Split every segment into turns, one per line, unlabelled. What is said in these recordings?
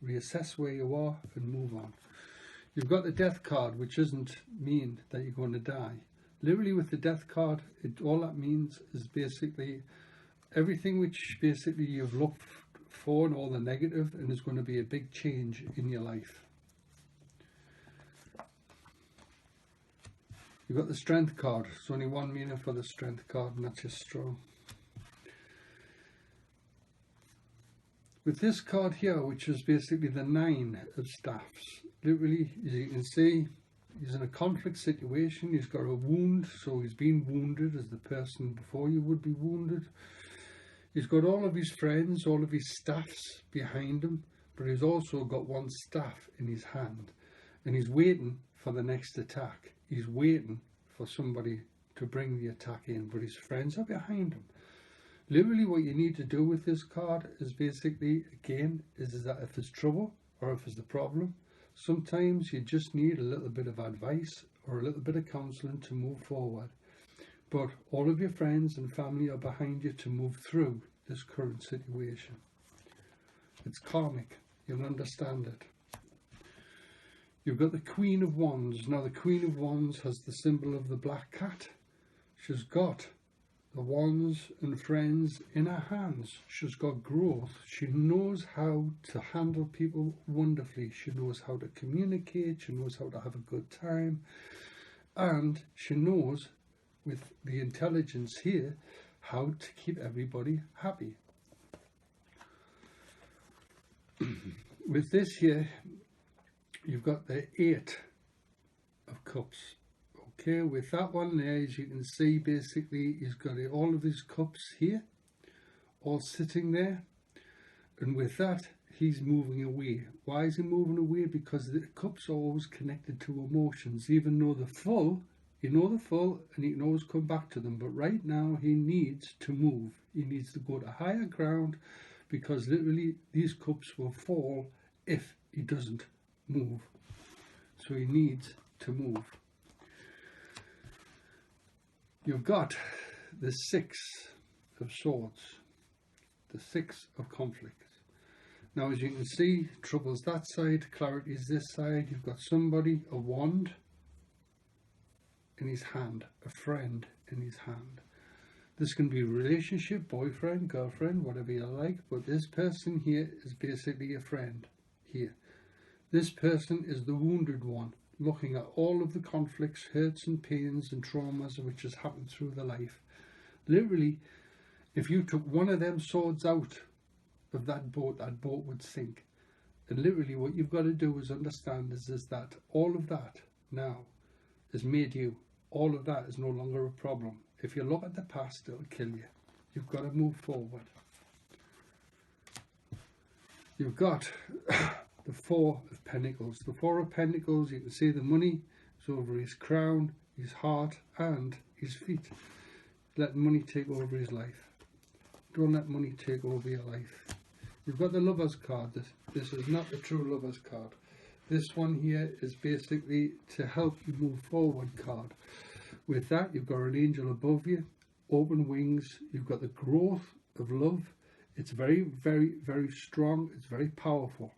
reassess where you are and move on. You've got the death card, which doesn't mean that you're going to die. Literally with the death card, all that means is basically everything which basically you've looked for and all the negative, and there's going to be a big change in your life. You've got the strength card. There's only one meaning for the strength card, and that's just strong. With this card here, which is basically the 9 of staffs, literally, as you can see, he's in a conflict situation. He's got a wound, so he's been wounded as the person before you would be wounded. He's got all of his friends, all of his staffs behind him, but he's also got one staff in his hand, and he's waiting for the next attack. He's waiting for somebody to bring the attack in, but his friends are behind him. Literally what you need to do with this card is basically, again, is that if there's trouble or if there's a problem, sometimes you just need a little bit of advice or a little bit of counselling to move forward. But all of your friends and family are behind you to move through this current situation. It's karmic. You'll understand it. You've got the Queen of Wands. Now the Queen of Wands has the symbol of the black cat. She's got the wands and friends in her hands. She's got growth. She knows how to handle people wonderfully. She knows how to communicate. She knows how to have a good time. And she knows, with the intelligence here, how to keep everybody happy. With this here, you've got the 8 of Cups. Okay, with that one there, as you can see, basically he's got all of his cups here, all sitting there, and with that he's moving away. Why is he moving away? Because the cups are always connected to emotions. Even though they're full, you know they're full, and you can always come back to them, but right now he needs to move. He needs to go to higher ground, because literally these cups will fall if he doesn't move. So he needs to move. You've got the 6 of Swords, the 6 of Conflicts. Now, as you can see, trouble's that side, clarity is this side. You've got somebody, a wand in his hand, a friend in his hand. This can be a relationship, boyfriend, girlfriend, whatever you like, but this person here is basically a friend here. This person is the wounded one, looking at all of the conflicts, hurts and pains and traumas which has happened through their life. Literally, if you took one of them swords out of that boat would sink. And literally what you've got to do is understand is that all of that now has made you. All of that is no longer a problem. If you look at the past, it'll kill you. You've got to move forward. You've got the 4 of Pentacles. The 4 of Pentacles, you can see the money is over his crown, his heart and his feet. Let money take over his life. Don't let money take over your life. You've got the Lovers card. This is not the true Lovers card. This one here is basically to help you move forward card. With that, you've got an angel above you, open wings. You've got the growth of love. It's very, very, very strong. It's very powerful.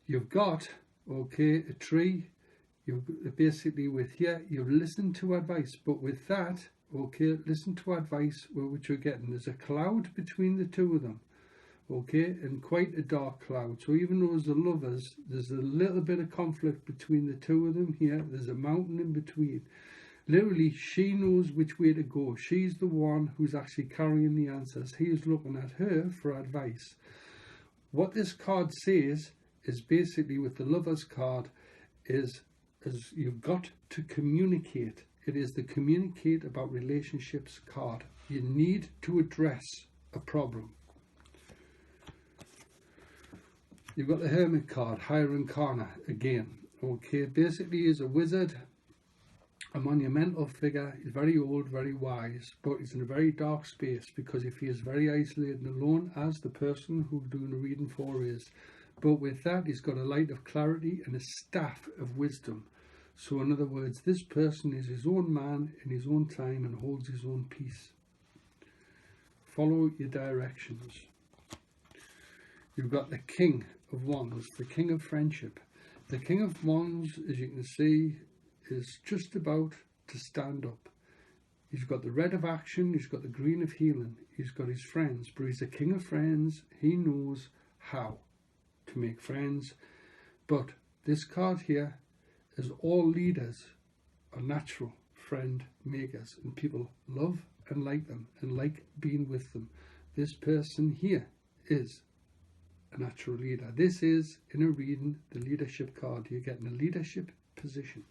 You've got, okay, a tree. You've basically with here, you've listened to advice. But with that, okay, listen to advice which you're getting. There's a cloud between the two of them. Okay, and quite a dark cloud. So even though as the lovers, there's a little bit of conflict between the two of them here. There's a mountain in between. Literally, she knows which way to go. She's the one who's actually carrying the answers. He's looking at her for advice. What this card says is basically with the Lovers card is you've got to communicate. It is the communicate about relationships card. You need to address a problem. You've got the Hermit card, Higher Arcana again. Okay, basically he's a wizard, a monumental figure. He's very old, very wise, but he's in a very dark space because he feels very isolated and alone, as the person who's doing the reading for is. But with that, he's got a light of clarity and a staff of wisdom. So in other words, this person is his own man in his own time and holds his own peace. Follow your directions. You've got the King of Wands, the King of Friendship. The King of Wands, as you can see, is just about to stand up. He's got the red of action, he's got the green of healing, he's got his friends, but he's a king of friends. He knows how to make friends. But this card here is all leaders are natural friend makers, and people love and like them and like being with them. This person here is a natural leader. This is, in a reading, the leadership card. You're getting a leadership position.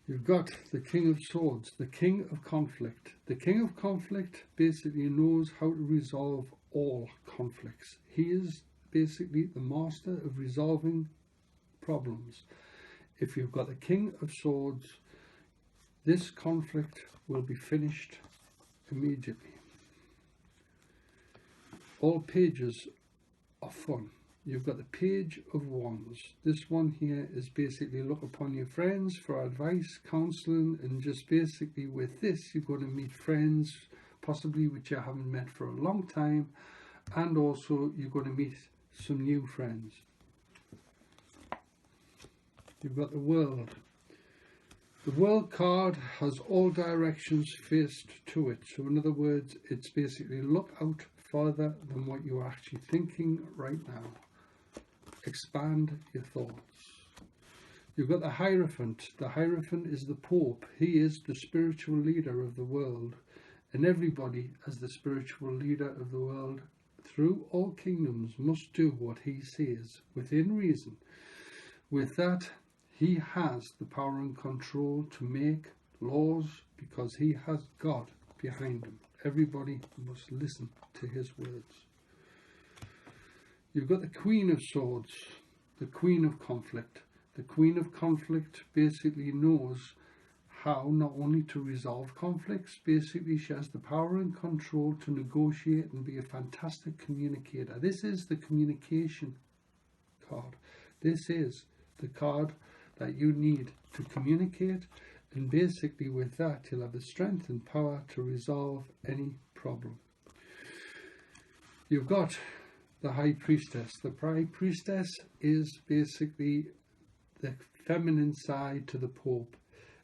You've got the King of Swords, the King of Conflict. The King of Conflict basically knows how to resolve all conflicts. He is basically the master of resolving problems. If you've got the King of Swords, this conflict will be finished immediately. All pages are fun. You've got the Page of Wands. This one here is basically look upon your friends for advice, counselling, and just basically with this you're going to meet friends possibly which you haven't met for a long time, and also you're going to meet some new friends. You've got the World. The World card has all directions faced to it. So in other words, it's basically look out further than what you're actually thinking right now. Expand your thoughts. You've got the Hierophant. The Hierophant is the Pope. He is the spiritual leader of the world. And everybody, as the spiritual leader of the world, through all kingdoms, must do what he says, within reason. With that, he has the power and control to make laws because he has God behind him. Everybody must listen to his words. You've got the Queen of Swords, the Queen of Conflict. The Queen of Conflict basically knows how not only to resolve conflicts, basically she has the power and control to negotiate and be a fantastic communicator. This is the communication card. This is the card that you need to communicate, and basically with that you'll have the strength and power to resolve any problem. You've got the High Priestess. The High Priestess is basically the feminine side to the Pope.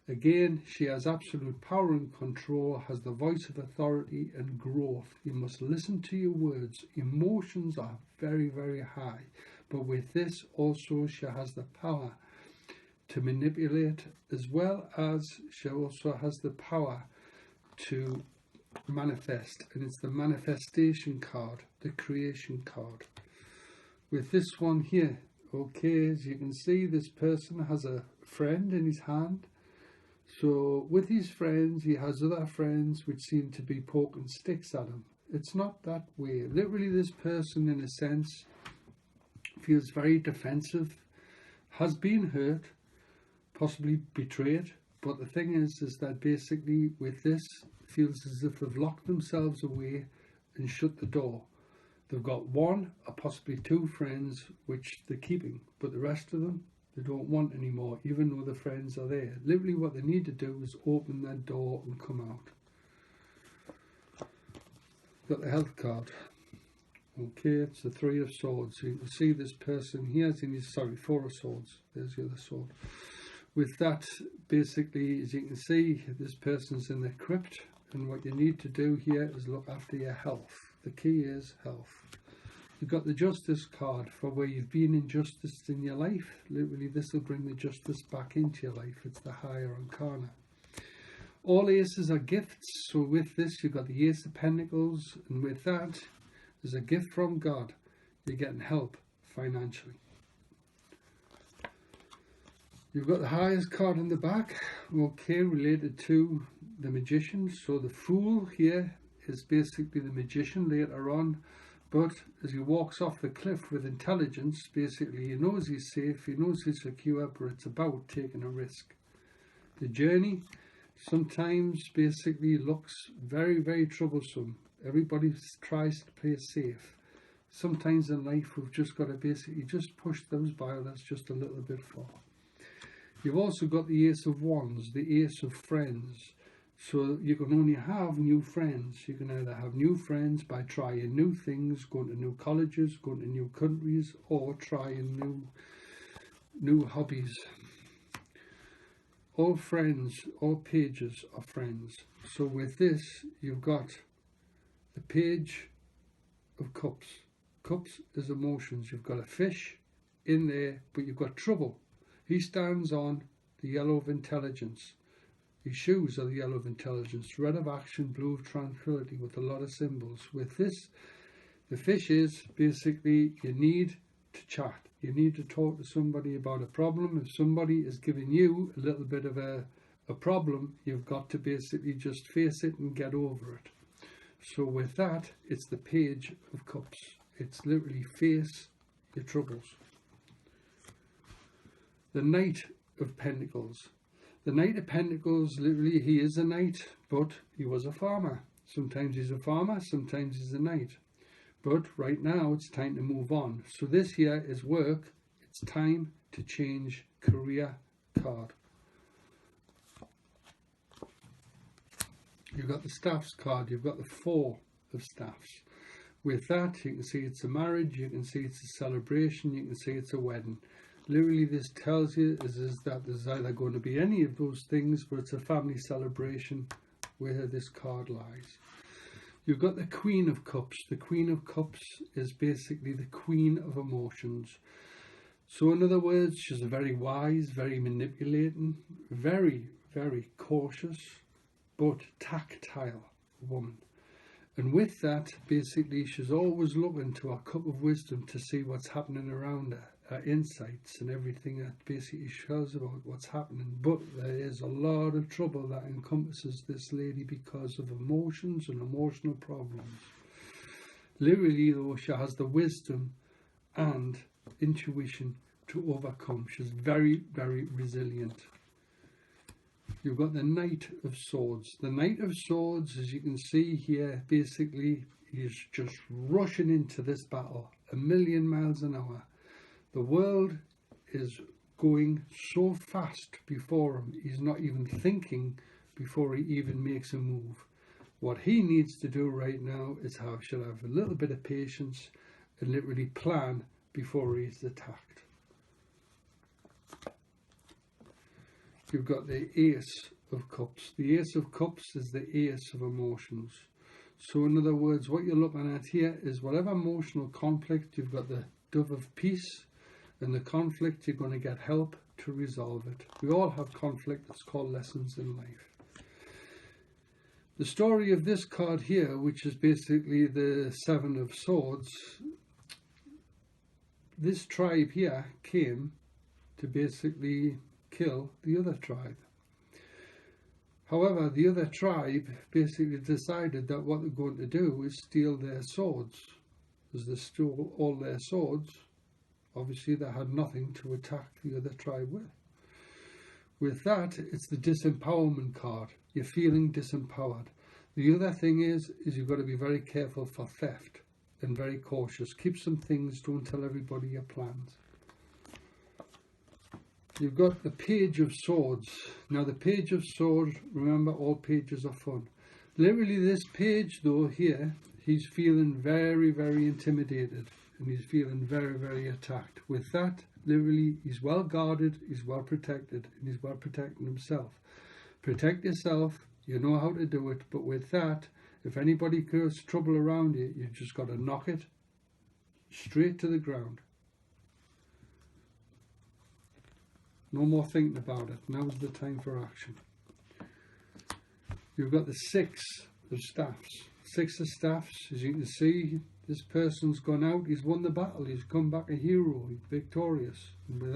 Again, she has absolute power and control, has the voice of authority and growth. You must listen to your words. Emotions are very, very high. But with this also she has the power to manipulate, as well as she also has the power to manifest, and it's the manifestation card, the creation card. With this one here, okay, as you can see, this person has a friend in his hand. So with his friends, he has other friends which seem to be poking sticks at him. It's not that way. Literally, this person, in a sense, feels very defensive, has been hurt, possibly betrayed. But the thing is that basically with this, feels as if they've locked themselves away and shut the door. They've got one or possibly two friends which they're keeping, but the rest of them they don't want anymore, even though the friends are there. Literally what they need to do is open that door and come out. Got the Health card. Okay, it's the Three of Swords. So you can see this person here, Four of Swords. There's the other sword. With that, basically, as you can see, this person's in the crypt, and what you need to do here is look after your health. The key is health. You've got the Justice card for where you've been injustice in your life. Literally, this will bring the justice back into your life. It's the higher arcana. All aces are gifts, so with this, you've got the Ace of Pentacles, and with that, there's a gift from God. You're getting help financially. You've got the highest card in the back, okay, related to the Magician. So the Fool here is basically the Magician later on, but as he walks off the cliff with intelligence, basically he knows he's safe, he knows he's secure, but it's about taking a risk. The Journey sometimes basically looks very, very troublesome. Everybody tries to play safe. Sometimes in life we've just got to basically just push those boundaries just a little bit far. You've also got the Ace of Wands, the Ace of Friends. So you can only have new friends. You can either have new friends by trying new things, going to new colleges, going to new countries, or trying new hobbies. All friends, all pages are friends. So with this, you've got the Page of Cups. Cups is emotions. You've got a fish in there, but you've got trouble. He stands on the yellow of intelligence. His shoes are the yellow of intelligence, red of action, blue of tranquility, with a lot of symbols. With this, the fish is basically you need to chat. You need to talk to somebody about a problem. If somebody is giving you a little bit of a problem, you've got to basically just face it and get over it. So with that, it's the Page of Cups. It's literally face your troubles. The Knight of Pentacles. The Knight of Pentacles, literally, he is a knight, but he was a farmer. Sometimes he's a farmer, sometimes he's a knight. But right now, it's time to move on. So this here is work. It's time to change career card. You've got the Staffs card. You've got the Four of Staffs. With that, you can see it's a marriage. You can see it's a celebration. You can see it's a wedding. Literally, this tells you is that there's either going to be any of those things, but it's a family celebration where this card lies. You've got the Queen of Cups. The Queen of Cups is basically the queen of emotions. So in other words, she's a very wise, very manipulating, very, very cautious, but tactile woman. And with that, basically, she's always looking to her cup of wisdom to see what's happening around her. Her insights and everything that basically shows about what's happening. But there is a lot of trouble that encompasses this lady because of emotions and emotional problems. Literally, though, she has the wisdom and intuition to overcome. She's very, very resilient. You've got the Knight of Swords. The Knight of Swords, as you can see here, basically, he's just rushing into this battle 1,000,000 miles an hour. The world is going so fast before him, he's not even thinking before he even makes a move. What he needs to do right now is have a little bit of patience and literally plan before he's attacked. You've got the Ace of Cups. The Ace of Cups is the ace of emotions. So in other words, what you're looking at here is whatever emotional conflict, you've got the Dove of Peace. In the conflict, you're going to get help to resolve it. We all have conflict. It's called lessons in life. The story of this card here, which is basically the Seven of Swords, this tribe here came to basically kill the other tribe. However, the other tribe basically decided that what they're going to do is steal their swords. As they stole all their swords, obviously they had nothing to attack the other tribe with. With that, it's the disempowerment card. You're feeling disempowered. The other thing is you've got to be very careful for theft and very cautious. Keep some things, don't tell everybody your plans. You've got the Page of Swords. Now the Page of Swords, remember, all pages are fun. Literally this page though here, he's feeling very, very intimidated. And he's feeling very, very attacked. With that, literally, he's well guarded, he's well protected, and he's well protecting himself. Protect yourself, you know how to do it, but with that, if anybody causes trouble around you, you've just got to knock it straight to the ground. No more thinking about it. Now's the time for action. You've got the Six of Staffs. Six of Staffs, as you can see, this person's gone out, he's won the battle, he's come back a hero, he's victorious. And with that,